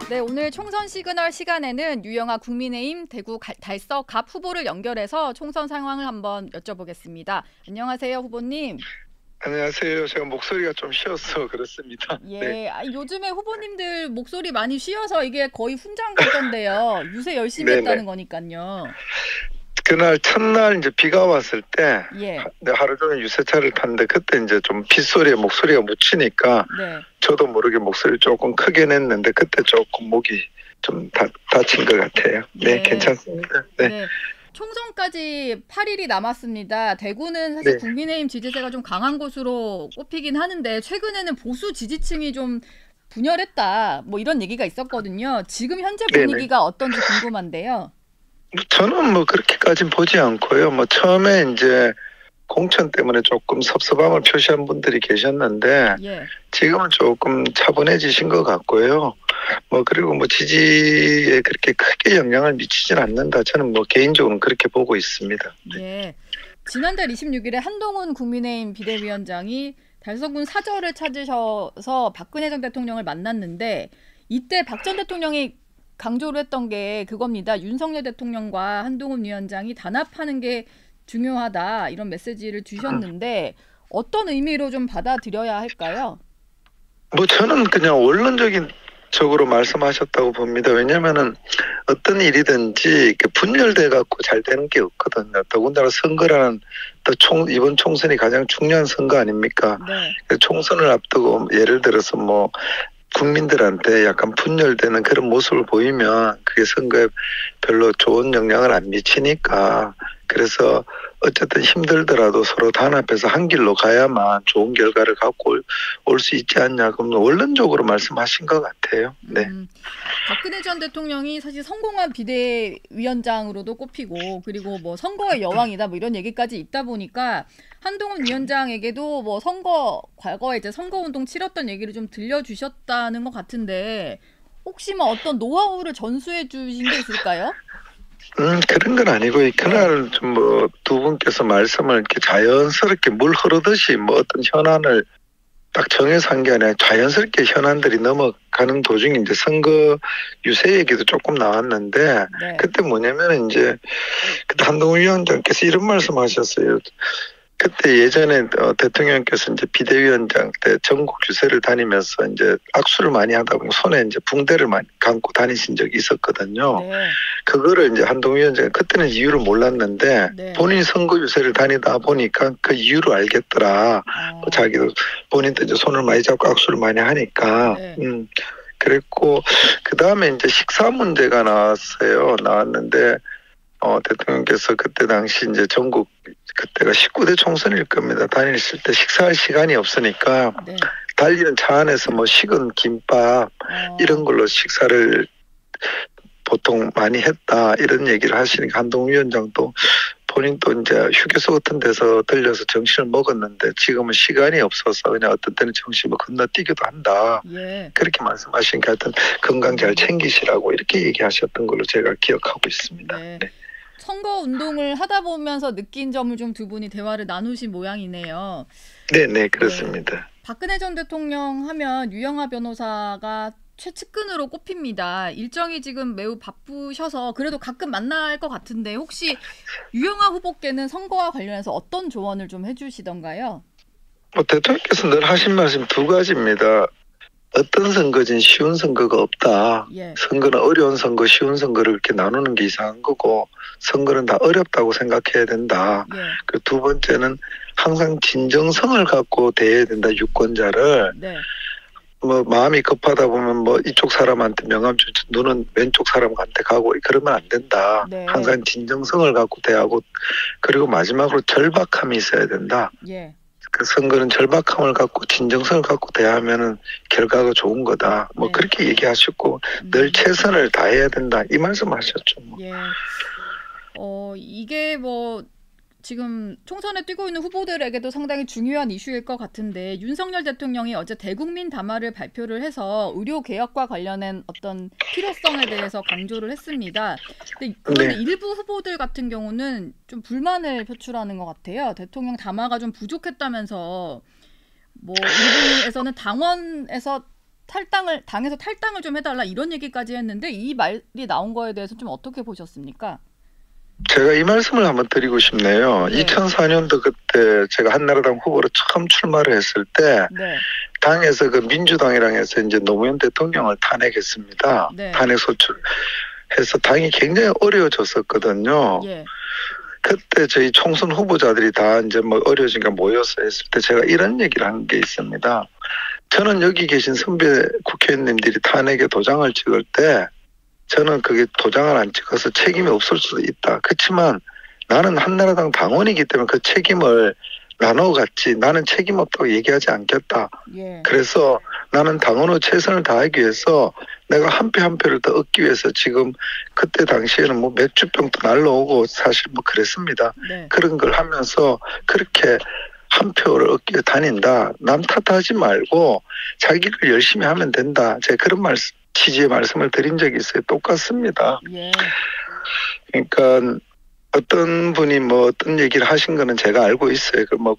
네, 오늘 총선 시그널 시간에는 유영아 국민의힘 대구 달서 갑 후보를 연결해서 총선 상황을 한번 여쭤보겠습니다. 안녕하세요, 후보님. 안녕하세요. 제가 목소리가 좀 쉬어서 그렇습니다. 네, 예, 요즘에 후보님들 목소리 많이 쉬어서 이게 거의 훈장 같던데요. 유세 열심히 네네. 했다는 거니까요. 그날 첫날 이제 비가 왔을 때 예, 하루 종일 유세차를 탔는데 그때 이제 좀 빗소리에 목소리가 묻히니까 네, 저도 모르게 목소리를 조금 크게 냈는데 그때 조금 목이 좀 다친 것 같아요. 네, 네, 괜찮습니다. 네, 네. 총선까지 8일이 남았습니다. 대구는 사실 네, 국민의힘 지지세가 좀 강한 곳으로 꼽히긴 하는데 최근에는 보수 지지층이 좀 분열했다. 뭐 이런 얘기가 있었거든요. 지금 현재 네네. 분위기가 어떤지 궁금한데요. 저는 뭐 그렇게까진 보지 않고요. 뭐 처음에 이제 공천 때문에 조금 섭섭함을 표시한 분들이 계셨는데 예. 지금은 조금 차분해지신 것 같고요. 뭐 그리고 뭐 지지에 그렇게 크게 영향을 미치진 않는다. 저는 뭐 개인적으로는 그렇게 보고 있습니다. 네. 예. 지난달 26일에 한동훈 국민의힘 비대위원장이 달서군 사저를 찾으셔서 박근혜 전 대통령을 만났는데 이때 박 전 대통령이 강조를 했던 게 그겁니다. 윤석열 대통령과 한동훈 위원장이 단합하는 게 중요하다. 이런 메시지를 주셨는데 어떤 의미로 좀 받아들여야 할까요? 뭐 저는 그냥 원론적인 적으로 말씀하셨다고 봅니다. 왜냐면은 어떤 일이든지 이렇게 분열돼 갖고 잘 되는 게 없거든요. 더군다나 선거라는 이번 총선이 가장 중요한 선거 아닙니까? 네. 총선을 앞두고 예를 들어서 뭐 국민들한테 약간 분열되는 그런 모습을 보이면 그게 선거에 별로 좋은 영향을 안 미치니까 그래서 어쨌든 힘들더라도 서로 단합해서 한 길로 가야만 좋은 결과를 갖고 올 수 있지 않냐. 그럼 원론적으로 말씀하신 것 같아요. 네. 음, 박근혜 전 대통령이 사실 성공한 비대위원장으로도 꼽히고 그리고 뭐 선거의 여왕이다 뭐 이런 얘기까지 있다 보니까 한동훈 위원장에게도 뭐 과거에 이제 선거운동 치렀던 얘기를 좀 들려주셨다는 것 같은데 혹시 뭐 어떤 노하우를 전수해 주신 게 있을까요? 그런 건 아니고, 네. 그날 좀 뭐 두 분께서 말씀을 이렇게 자연스럽게 물 흐르듯이 뭐 어떤 현안을 딱 정해서 한 게 아니라 자연스럽게 현안들이 넘어가는 도중에 이제 선거 유세 얘기도 조금 나왔는데, 네. 그때 뭐냐면 이제, 그때 한동훈 위원장께서 이런 말씀 하셨어요. 그때 예전에 대통령께서 이제 비대위원장 때 전국 유세를 다니면서 이제 악수를 많이 하다 보니 손에 이제 붕대를 많이 감고 다니신 적이 있었거든요. 네. 그거를 이제 한동훈 위원장이 그때는 이유를 몰랐는데 네. 본인이 선거 유세를 다니다 보니까 그 이유를 알겠더라. 어, 자기도 본인도 이제 손을 많이 잡고 악수를 많이 하니까. 네. 그랬고 그 다음에 이제 식사 문제가 나왔는데 대통령께서 그때 당시 이제 전국 그때가 19대 총선일 겁니다. 다니실 때 식사할 시간이 없으니까 네. 달리는 차 안에서 뭐 식은 김밥 어, 이런 걸로 식사를 보통 많이 했다 이런 얘기를 하시니까 한동훈 위원장도 본인도 이제 휴게소 같은 데서 들려서 점심을 먹었는데 지금은 시간이 없어서 그냥 어떤 때는 점심을 건너뛰기도 한다. 예. 그렇게 말씀하시니까 하여튼 건강 잘 음, 챙기시라고 이렇게 얘기하셨던 걸로 제가 기억하고 있습니다. 네. 네. 선거 운동을 하다 보면서 느낀 점을 좀 두 분이 대화를 나누신 모양이네요. 네, 네, 네. 그렇습니다. 박근혜 전 대통령 하면 유영하 변호사가 최측근으로 꼽힙니다. 일정이 지금 매우 바쁘셔서 그래도 가끔 만날 것 같은데 혹시 유영하 후보께는 선거와 관련해서 어떤 조언을 좀 해주시던가요? 뭐 대통령께서 늘 하신 말씀 두 가지입니다. 어떤 선거진 쉬운 선거가 없다. 예, 선거는 어려운 선거, 쉬운 선거를 이렇게 나누는 게 이상한 거고 선거는 다 어렵다고 생각해야 된다. 예, 그 두 번째는 항상 진정성을 갖고 대해야 된다. 유권자를 네, 뭐 마음이 급하다 보면 뭐 이쪽 사람한테 명함 주지 눈은 왼쪽 사람한테 가고 그러면 안 된다. 네, 항상 진정성을 갖고 대하고 그리고 마지막으로 절박함이 있어야 된다. 예, 그 선거는 절박함을 갖고 진정성을 갖고 대하면은 결과가 좋은 거다. 뭐 네, 그렇게 얘기하셨고 늘 음, 최선을 다해야 된다. 이 말씀하셨죠. 뭐. 예. 이게 뭐 지금 총선에 뛰고 있는 후보들에게도 상당히 중요한 이슈일 것 같은데 윤석열 대통령이 어제 대국민 담화를 발표를 해서 의료 개혁과 관련된 어떤 필요성에 대해서 강조를 했습니다. 그런데 네. 일부 후보들 같은 경우는 좀 불만을 표출하는 것 같아요. 대통령 담화가 좀 부족했다면서 뭐 일부에서는 당원에서 당에서 탈당을 좀 해달라 이런 얘기까지 했는데 이 말이 나온 거에 대해서 좀 어떻게 보셨습니까? 제가 이 말씀을 한번 드리고 싶네요. 네. 2004년도 그때 제가 한나라당 후보로 처음 출마를 했을 때 네. 당에서 그 민주당이랑 해서 이제 노무현 대통령을 탄핵했습니다. 네. 탄핵 소출해서 당이 굉장히 어려워졌었거든요. 예. 그때 저희 총선 후보자들이 다 이제 뭐 어려워지니까 모여서 했을 때 제가 이런 얘기를 한 게 있습니다. 저는 여기 계신 선배 국회의원님들이 탄핵에 도장을 찍을 때 저는 그게 도장을 안 찍어서 책임이 없을 수도 있다. 그렇지만 나는 한나라당 당원이기 때문에 그 책임을 나눠 갔지 나는 책임 없다고 얘기하지 않겠다. 예. 그래서 나는 당원으로 최선을 다하기 위해서 내가 한 표 한 표를 더 얻기 위해서 지금 그때 당시에는 뭐 맥주병도 날라오고 사실 뭐 그랬습니다. 네. 그런 걸 하면서 그렇게 한 표를 얻기 위해 다닌다. 남 탓하지 말고 자기 일 열심히 하면 된다. 제가 그런 취지의 말씀을 드린 적이 있어요. 똑같습니다. 예. 그러니까 어떤 분이 뭐 어떤 얘기를 하신 거는 제가 알고 있어요. 그 뭐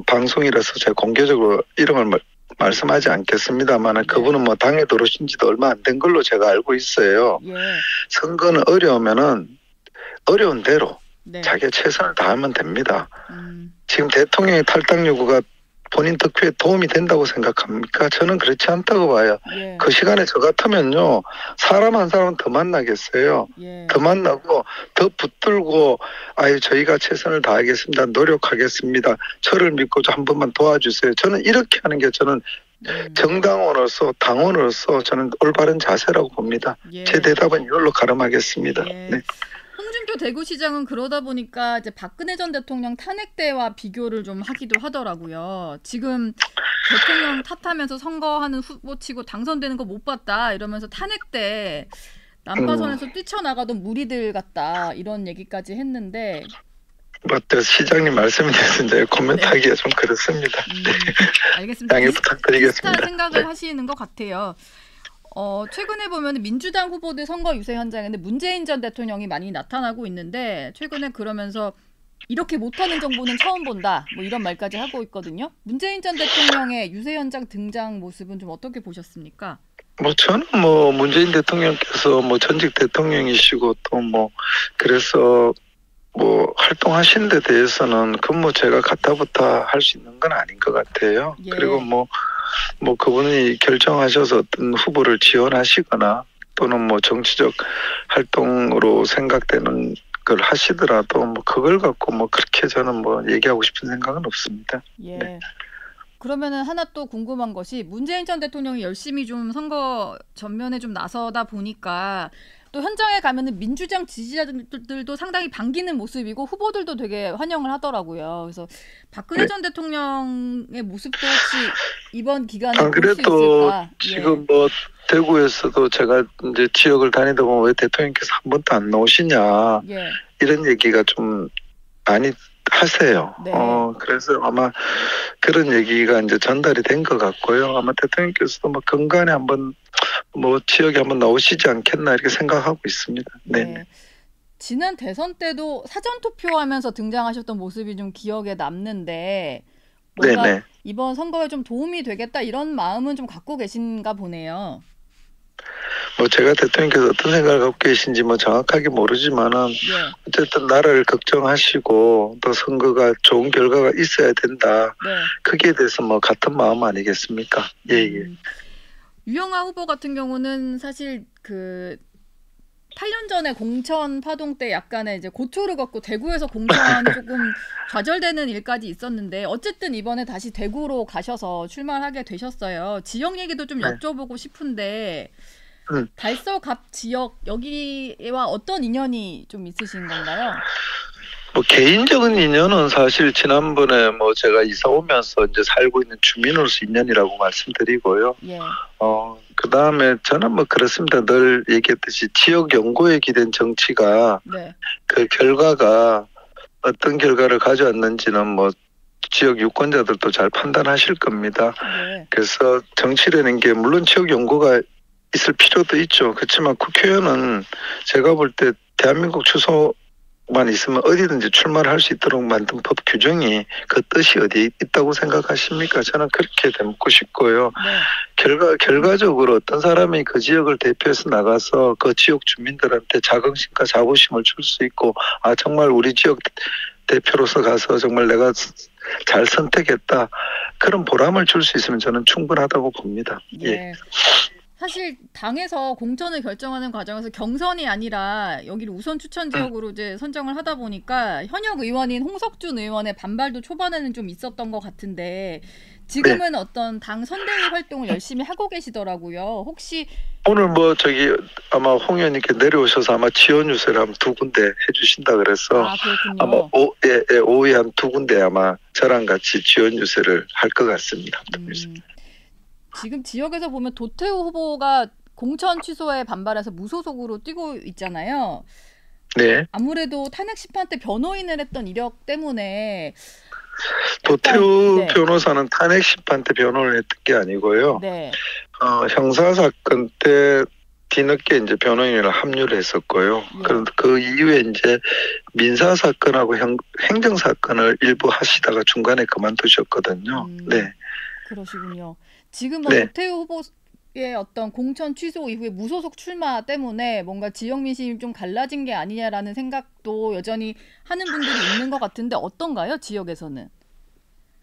방송이라서 제가 공개적으로 이름을 말씀하지 않겠습니다만 네. 그분은 뭐 당에 들어오신 지도 얼마 안 된 걸로 제가 알고 있어요. 예. 선거는 어려우면은 어려운 대로 네. 자기가 최선을 다하면 됩니다. 음. 지금 대통령의 탈당 요구가 본인 득표에 도움이 된다고 생각합니까? 저는 그렇지 않다고 봐요. 예. 그 시간에 저 같으면요. 사람 한 사람은 더 만나겠어요. 예. 더 만나고 더 붙들고 아유 저희가 최선을 다하겠습니다. 노력하겠습니다. 저를 믿고 한 번만 도와주세요. 저는 이렇게 하는 게 저는 정당원으로서 당원으로서 저는 올바른 자세라고 봅니다. 예. 제 대답은 이걸로 가름하겠습니다. 예. 네. 홍준표 대구시장은 그러다 보니까 이제 박근혜 전 대통령 탄핵 때와 비교를 좀 하기도 하더라고요. 지금 대통령 탓하면서 선거하는 후보치고 당선되는 거 못 봤다 이러면서 탄핵 때 난파선에서 뛰쳐나가던 무리들 같다 이런 얘기까지 했는데 뭐 시장님 말씀에 대해서 이제 코멘트하기가 좀 그렇습니다. 알겠습니다. 양해 부탁드리겠습니다. 비슷한 생각을 네. 하시는 것 같아요. 최근에 보면 민주당 후보들 선거 유세 현장에는 문재인 전 대통령이 많이 나타나고 있는데 최근에 그러면서 이렇게 못하는 정부는 처음 본다 뭐 이런 말까지 하고 있거든요. 문재인 전 대통령의 유세 현장 등장 모습은 좀 어떻게 보셨습니까? 뭐 저는 뭐 문재인 대통령께서 뭐 전직 대통령이시고 또 뭐 그래서 뭐 활동하신 데 대해서는 그 뭐 제가 가타부타 할 수 있는 건 아닌 것 같아요. 예. 그리고 뭐 그분이 결정하셔서 어떤 후보를 지원하시거나 또는 뭐 정치적 활동으로 생각되는 걸 하시더라도 뭐 그걸 갖고 뭐 그렇게 저는 뭐 얘기하고 싶은 생각은 없습니다. 예. 네. 그러면은 하나 또 궁금한 것이 문재인 전 대통령이 열심히 좀 선거 전면에 좀 나서다 보니까 또 현장에 가면은 민주당 지지자들도 상당히 반기는 모습이고 후보들도 되게 환영을 하더라고요. 그래서 박근혜 네. 전 대통령의 모습도 혹시 이번 기간에 볼 수 그래도 있을까? 지금 뭐 대구에서도 제가 이제 지역을 다니다 보면 왜 대통령께서 한 번도 안 나오시냐 예. 이런 얘기가 좀 많이 하세요. 네. 그래서 아마 그런 얘기가 이제 전달이 된 것 같고요. 아마 대통령께서도 뭐 건강에 한번 뭐 지역에 한번 나오시지 않겠나 이렇게 생각하고 있습니다. 네. 지난 대선 때도 사전 투표하면서 등장하셨던 모습이 좀 기억에 남는데 뭔가 네네. 이번 선거에 좀 도움이 되겠다 이런 마음은 좀 갖고 계신가 보네요. 뭐 제가 대통령께서 어떤 생각을 갖고 계신지 뭐 정확하게 모르지만은 예. 어쨌든 나라를 걱정하시고 또 선거가 좋은 결과가 있어야 된다. 네. 거기에 대해서 뭐 같은 마음 아니겠습니까? 예. 유영아 후보 같은 경우는 사실 그 8년 전에 공천 파동 때 약간의 이제 고초를 겪고 대구에서 공천이 조금 좌절되는 일까지 있었는데 어쨌든 이번에 다시 대구로 가셔서 출마를 하게 되셨어요. 지역 얘기도 좀 네. 여쭤보고 싶은데 달서갑 지역 여기와 어떤 인연이 좀 있으신 건가요? 뭐 개인적인 인연은 사실 지난번에 뭐 제가 이사 오면서 이제 살고 있는 주민으로서 인연이라고 말씀드리고요. 예. 그 다음에 저는 뭐 그렇습니다. 늘 얘기했듯이 지역 연구에 기댄 정치가 네. 그 결과가 어떤 결과를 가져왔는지는 뭐 지역 유권자들도 잘 판단하실 겁니다. 네. 그래서 정치라는 게 물론 지역 연구가 있을 필요도 있죠. 그렇지만 국회의원은 제가 볼 때 대한민국 만 있으면 어디든지 출마를 할 수 있도록 만든 법 규정이 그 뜻이 어디에 있다고 생각하십니까? 저는 그렇게 묻고 싶고요. 네. 결과적으로 어떤 사람이 그 지역을 대표해서 나가서 그 지역 주민들한테 자긍심과 자부심을 줄 수 있고, 아, 정말 우리 지역 대표로서 가서 정말 내가 잘 선택했다. 그런 보람을 줄 수 있으면 저는 충분하다고 봅니다. 예. 예. 사실 당에서 공천을 결정하는 과정에서 경선이 아니라 여기를 우선 추천 지역으로 이제 선정을 하다 보니까 현역 의원인 홍석준 의원의 반발도 초반에는 좀 있었던 것 같은데 지금은 어떤 당 선대위 활동을 열심히 하고 계시더라고요. 혹시 오늘 뭐 저기 아마 홍 의원님께 내려오셔서 아마 지원 유세를 한 두 군데 해주신다 그래서 그렇군요. 아마 오후에 한 두 군데 아마 저랑 같이 지원 유세를 할 것 같습니다. 지금 지역에서 보면 도태우 후보가 공천 취소에 반발해서 무소속으로 뛰고 있잖아요. 네. 아무래도 탄핵 심판 때 변호인을 했던 이력 때문에 도태우 변호사는 탄핵 심판 때 변호를 했던 게 아니고요. 네. 형사 사건 때 뒤늦게 이제 변호인을 합류를 했었고요. 그런데 그 이후에 이제 민사 사건하고 행정 사건을 일부 하시다가 중간에 그만두셨거든요. 네. 그러시군요. 지금 도태우 후보의 어떤 공천 취소 이후에 무소속 출마 때문에 뭔가 지역 민심이 좀 갈라진 게 아니냐라는 생각도 여전히 하는 분들이 있는 것 같은데 어떤가요? 지역에서는?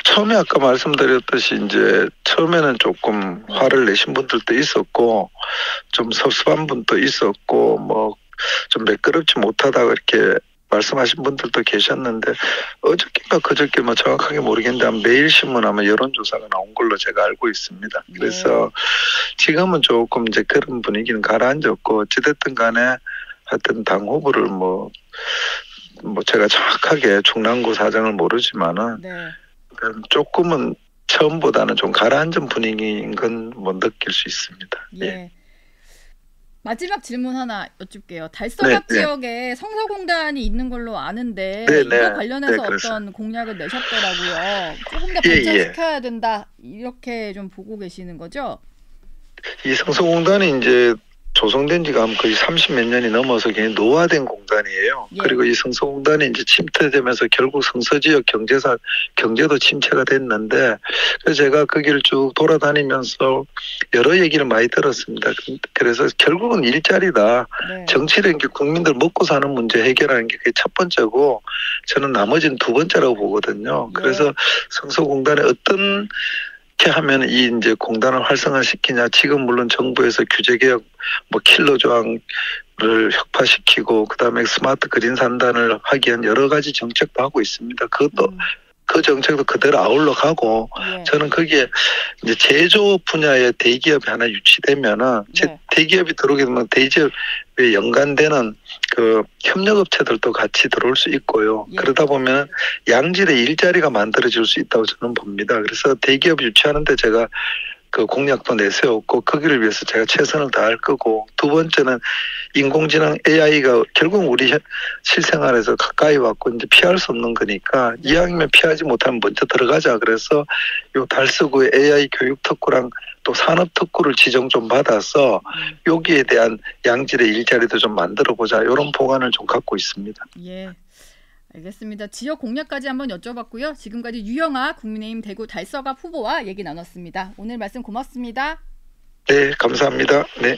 처음에 아까 말씀드렸듯이 이제 처음에는 조금 화를 내신 분들도 있었고 좀 섭섭한 분도 있었고 뭐 좀 매끄럽지 못하다 그렇게 말씀하신 분들도 계셨는데 어저께인가 그저께 뭐 정확하게 모르겠는데 매일신문 아마 여론조사가 나온 걸로 제가 알고 있습니다. 그래서 지금은 조금 이제 그런 분위기는 가라앉았고 어찌됐든 간에 하여튼 당 후보를 뭐 제가 정확하게 중랑구 사정을 모르지만은 조금은 처음보다는 좀 가라앉은 분위기인 건 뭐 느낄 수 있습니다. 예. 마지막 질문 하나 여쭐게요. 달서갑 지역에 성서공단이 있는 걸로 아는데 이거 관련해서 어떤 공약을 내셨더라고요. 조금 더 발전시켜야 된다 이렇게 좀 보고 계시는 거죠? 이 성서공단이 이제 조성된 지가 거의 30몇 년이 넘어서 굉장히 노화된 공단이에요. 그리고 이 성서공단이 이제 침체되면서 결국 성서지역 경제도 침체가 됐는데 그래서 제가 거기를 쭉 돌아다니면서 여러 얘기를 많이 들었습니다. 그래서 결국은 일자리다. 정치라는 게 국민들 먹고 사는 문제 해결하는 게 그게 첫 번째고 저는 나머지는 두 번째라고 보거든요. 그래서 성서공단에 어떤 이렇게 하면 이 이제 공단을 활성화시키냐. 지금 물론 정부에서 규제개혁 뭐 킬러 조항을 혁파시키고 그다음에 스마트 그린 산단을 하기 위한 여러 가지 정책도 하고 있습니다. 그것도 그 정책도 그대로 아울러 가고 저는 거기에 이제 제조 분야의 대기업이 하나 유치되면은 대기업이 들어오게 되면 대기업에 연관되는 그 협력업체들도 같이 들어올 수 있고요. 그러다 보면 양질의 일자리가 만들어질 수 있다고 저는 봅니다. 그래서 대기업 유치하는데 제가 그 공약도 내세웠고 거기를 위해서 제가 최선을 다할 거고 두 번째는 인공지능 AI가 결국 우리 실생활에서 가까이 왔고 이제 피할 수 없는 거니까 이왕이면 피하지 못하면 먼저 들어가자. 그래서 요 달서구의 AI 교육 특구랑 또 산업 특구를 지정 좀 받아서 여기에 대한 양질의 일자리도 좀 만들어 보자. 이런 보관을 좀 갖고 있습니다. 예. 알겠습니다. 지역 공약까지 한번 여쭤봤고요. 지금까지 유영아 국민의힘 대구 달서갑 후보와 얘기 나눴습니다. 오늘 말씀 고맙습니다. 네, 감사합니다. 네.